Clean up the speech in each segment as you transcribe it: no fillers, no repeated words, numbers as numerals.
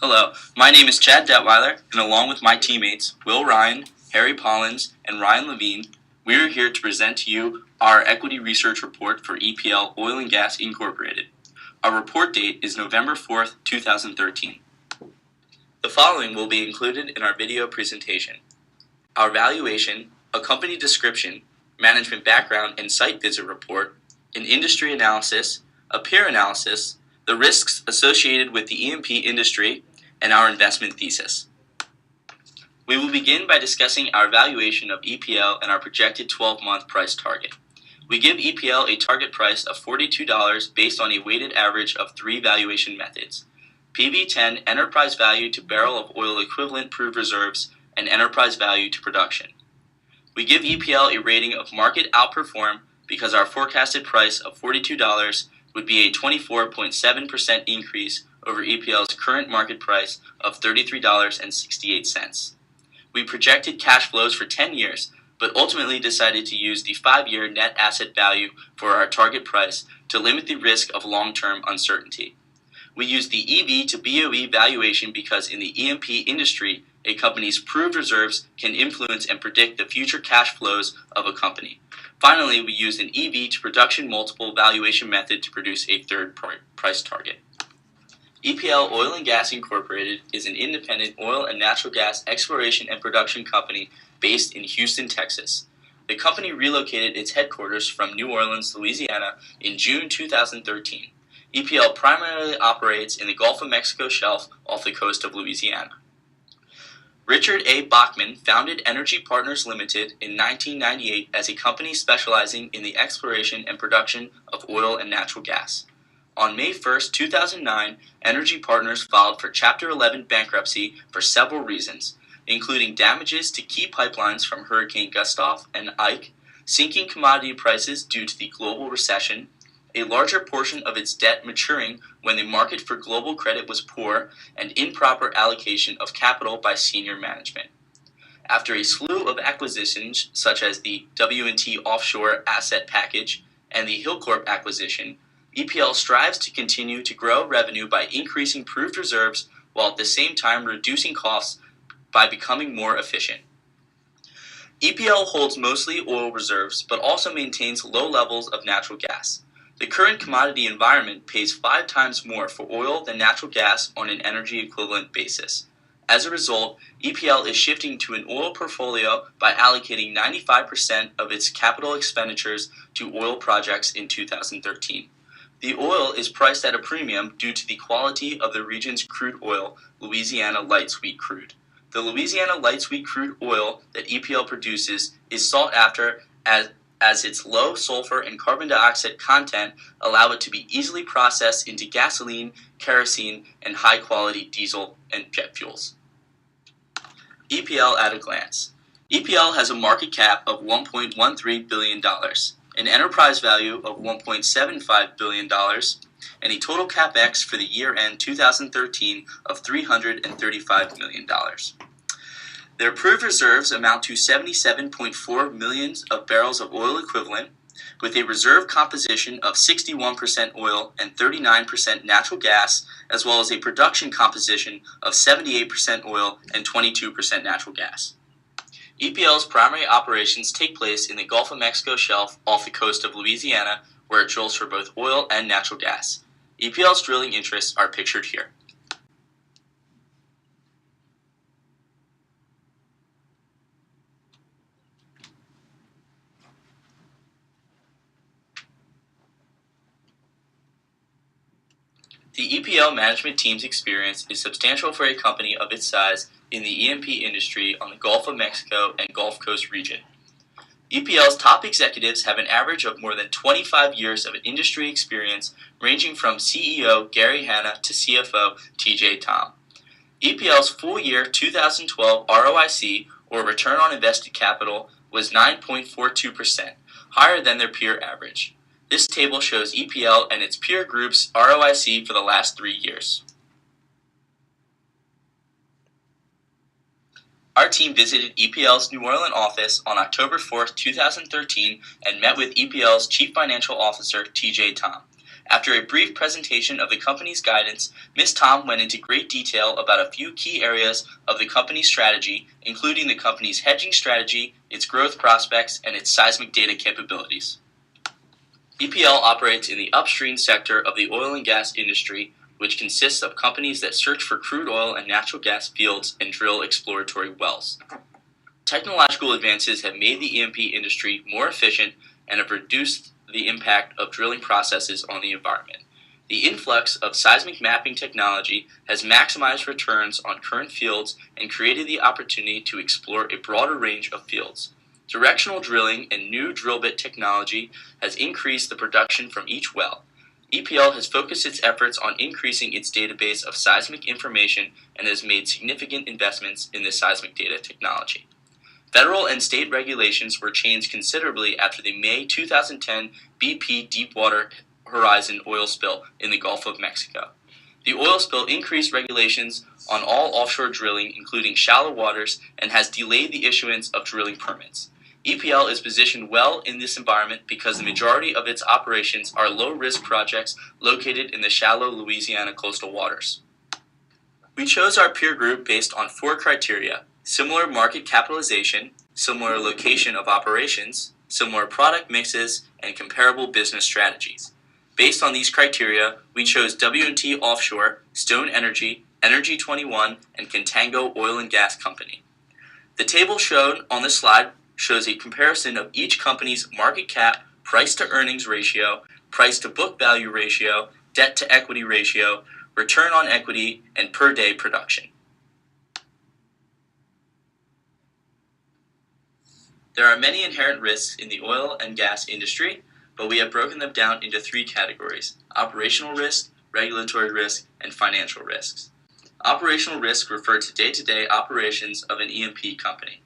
Hello, my name is Chad Detweiler, and along with my teammates Will Ryan, Harry Pollins, and Ryan Levine, we are here to present to you our equity research report for EPL Oil and Gas Incorporated. Our report date is November 4th, 2013. The following will be included in our video presentation: our valuation, a company description, management background and site visit report, an industry analysis, a peer analysis, the risks associated with the E&P industry, and our investment thesis. We will begin by discussing our valuation of EPL and our projected 12-month price target. We give EPL a target price of $42 based on a weighted average of 3 valuation methods: PV10 enterprise value to barrel of oil equivalent proved reserves and enterprise value to production. We give EPL a rating of market outperform because our forecasted price of $42 would be a 24.7% increase over EPL's current market price of $33.68. We projected cash flows for 10 years, but ultimately decided to use the 5-year net asset value for our target price to limit the risk of long-term uncertainty. We used the EV to BOE valuation because in the E&P industry, a company's proved reserves can influence and predict the future cash flows of a company. Finally, we used an EV to production multiple valuation method to produce a third price target. EPL Oil and Gas Incorporated is an independent oil and natural gas exploration and production company based in Houston, Texas. The company relocated its headquarters from New Orleans, Louisiana in June 2013. EPL primarily operates in the Gulf of Mexico shelf off the coast of Louisiana. Richard A. Bachman founded Energy Partners Limited in 1998 as a company specializing in the exploration and production of oil and natural gas. On May 1, 2009, Energy Partners filed for Chapter 11 bankruptcy for several reasons, including damages to key pipelines from Hurricane Gustav and Ike, sinking commodity prices due to the global recession, a larger portion of its debt maturing when the market for global credit was poor, and improper allocation of capital by senior management. After a slew of acquisitions such as the W&T Offshore Asset Package and the Hillcorp acquisition, EPL strives to continue to grow revenue by increasing proved reserves while at the same time reducing costs by becoming more efficient. EPL holds mostly oil reserves but also maintains low levels of natural gas. The current commodity environment pays 5 times more for oil than natural gas on an energy equivalent basis. As a result, EPL is shifting to an oil portfolio by allocating 95% of its capital expenditures to oil projects in 2013. The oil is priced at a premium due to the quality of the region's crude oil, Louisiana light sweet crude. The Louisiana light sweet crude oil that EPL produces is sought after as its low sulfur and carbon dioxide content allow it to be easily processed into gasoline, kerosene, and high-quality diesel and jet fuels. EPL at a glance. EPL has a market cap of $1.13 billion, an enterprise value of $1.75 billion, and a total capex for the year-end 2013 of $335 million. Their proved reserves amount to 77.4 million of barrels of oil equivalent, with a reserve composition of 61% oil and 39% natural gas, as well as a production composition of 78% oil and 22% natural gas. EPL's primary operations take place in the Gulf of Mexico shelf off the coast of Louisiana, where it drills for both oil and natural gas. EPL's drilling interests are pictured here. The EPL management team's experience is substantial for a company of its size in the E&P industry on the Gulf of Mexico and Gulf Coast region. EPL's top executives have an average of more than 25 years of industry experience, ranging from CEO Gary Hanna to CFO TJ Tom. EPL's full year 2012 ROIC, or return on invested capital, was 9.42%, higher than their peer average. This table shows EPL and its peer group's ROIC for the last 3 years. Our team visited EPL's New Orleans office on October 4, 2013, and met with EPL's Chief Financial Officer, TJ Tom. After a brief presentation of the company's guidance, Ms. Tom went into great detail about a few key areas of the company's strategy, including the company's hedging strategy, its growth prospects, and its seismic data capabilities. EPL operates in the upstream sector of the oil and gas industry, which consists of companies that search for crude oil and natural gas fields and drill exploratory wells. Technological advances have made the E&P industry more efficient and have reduced the impact of drilling processes on the environment. The influx of seismic mapping technology has maximized returns on current fields and created the opportunity to explore a broader range of fields. Directional drilling and new drill bit technology has increased the production from each well. EPL has focused its efforts on increasing its database of seismic information and has made significant investments in this seismic data technology. Federal and state regulations were changed considerably after the May 2010 BP Deepwater Horizon oil spill in the Gulf of Mexico. The oil spill increased regulations on all offshore drilling, including shallow waters, and has delayed the issuance of drilling permits. EPL is positioned well in this environment because the majority of its operations are low-risk projects located in the shallow Louisiana coastal waters. We chose our peer group based on 4 criteria: similar market capitalization, similar location of operations, similar product mixes, and comparable business strategies. Based on these criteria, we chose W&T Offshore, Stone Energy, Energy 21, and Contango Oil and Gas Company. The table shown on the slide shows a comparison of each company's market cap, price-to-earnings ratio, price-to-book value ratio, debt-to-equity ratio, return on equity, and per-day production. There are many inherent risks in the oil and gas industry, but we have broken them down into 3 categories: operational risk, regulatory risk, and financial risks. Operational risks refer to day-to-day operations of an E&P company.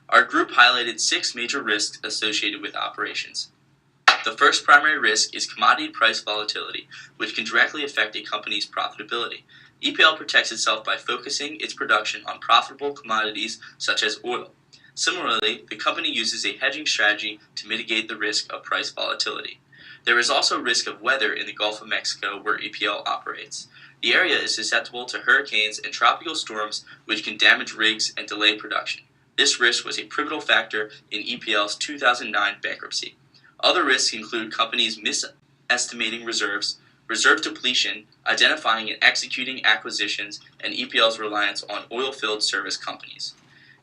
Our group highlighted 6 major risks associated with operations. The first primary risk is commodity price volatility, which can directly affect a company's profitability. EPL protects itself by focusing its production on profitable commodities such as oil. Similarly, the company uses a hedging strategy to mitigate the risk of price volatility. There is also risk of weather in the Gulf of Mexico where EPL operates. The area is susceptible to hurricanes and tropical storms which can damage rigs and delay production. This risk was a pivotal factor in EPL's 2009 bankruptcy. Other risks include companies misestimating reserves, reserve depletion, identifying and executing acquisitions, and EPL's reliance on oil-field service companies.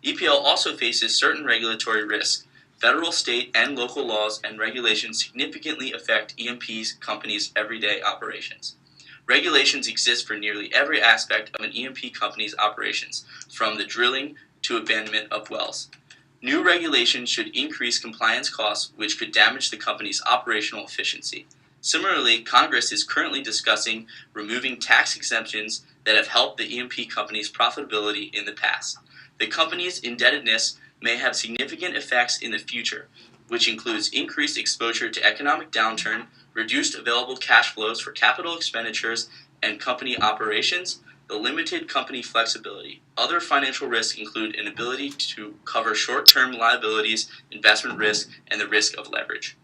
EPL also faces certain regulatory risks. Federal, state, and local laws and regulations significantly affect E&P companies' everyday operations. Regulations exist for nearly every aspect of an E&P company's operations, from the drilling to abandonment of wells. New regulations should increase compliance costs, which could damage the company's operational efficiency. Similarly, Congress is currently discussing removing tax exemptions that have helped the E&P company's profitability in the past. The company's indebtedness may have significant effects in the future, which includes increased exposure to economic downturn, reduced available cash flows for capital expenditures and company operations, the limited company flexibility. Other financial risks include inability to cover short-term liabilities, investment risk, and the risk of leverage.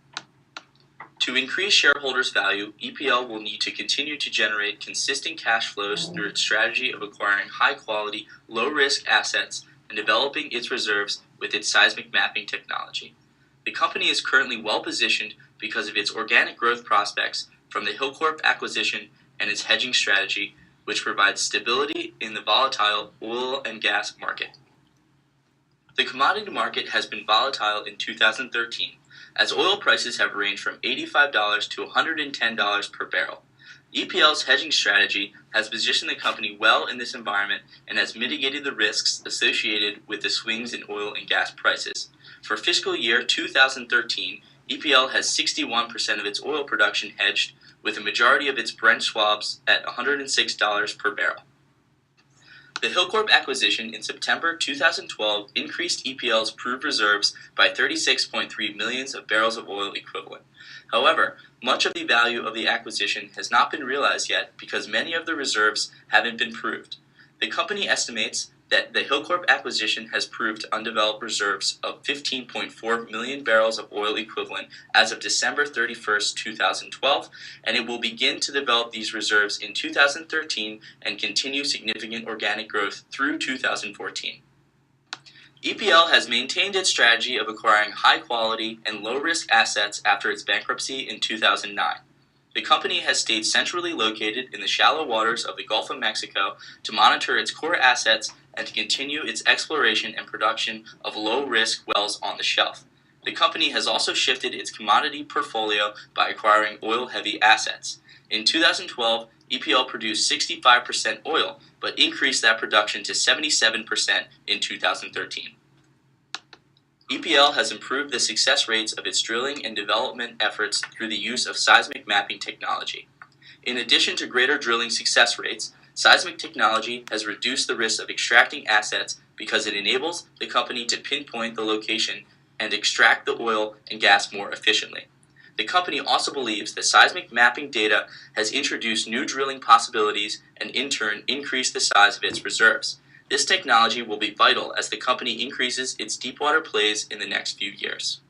To increase shareholders' value, EPL will need to continue to generate consistent cash flows through its strategy of acquiring high-quality, low-risk assets and developing its reserves with its seismic mapping technology. The company is currently well-positioned because of its organic growth prospects from the Hilcorp acquisition and its hedging strategy, which provides stability in the volatile oil and gas market. The commodity market has been volatile in 2013, as oil prices have ranged from $85 to $110 per barrel. EPL's hedging strategy has positioned the company well in this environment and has mitigated the risks associated with the swings in oil and gas prices. For fiscal year 2013, EPL has 61% of its oil production hedged, with a majority of its Brent swaps at $106 per barrel. The Hilcorp acquisition in September 2012 increased EPL's proved reserves by 36.3 million barrels of oil equivalent. However, much of the value of the acquisition has not been realized yet because many of the reserves haven't been proved. The company estimates that the Hilcorp acquisition has proved undeveloped reserves of 15.4 million barrels of oil equivalent as of December 31st, 2012, and it will begin to develop these reserves in 2013 and continue significant organic growth through 2014. EPL has maintained its strategy of acquiring high-quality and low-risk assets after its bankruptcy in 2009. The company has stayed centrally located in the shallow waters of the Gulf of Mexico to monitor its core assets and to continue its exploration and production of low-risk wells on the shelf. The company has also shifted its commodity portfolio by acquiring oil-heavy assets. In 2012, EPL produced 65% oil, but increased that production to 77% in 2013. EPL has improved the success rates of its drilling and development efforts through the use of seismic mapping technology. In addition to greater drilling success rates, seismic technology has reduced the risk of extracting assets because it enables the company to pinpoint the location and extract the oil and gas more efficiently. The company also believes that seismic mapping data has introduced new drilling possibilities and in turn increased the size of its reserves. This technology will be vital as the company increases its deepwater plays in the next few years.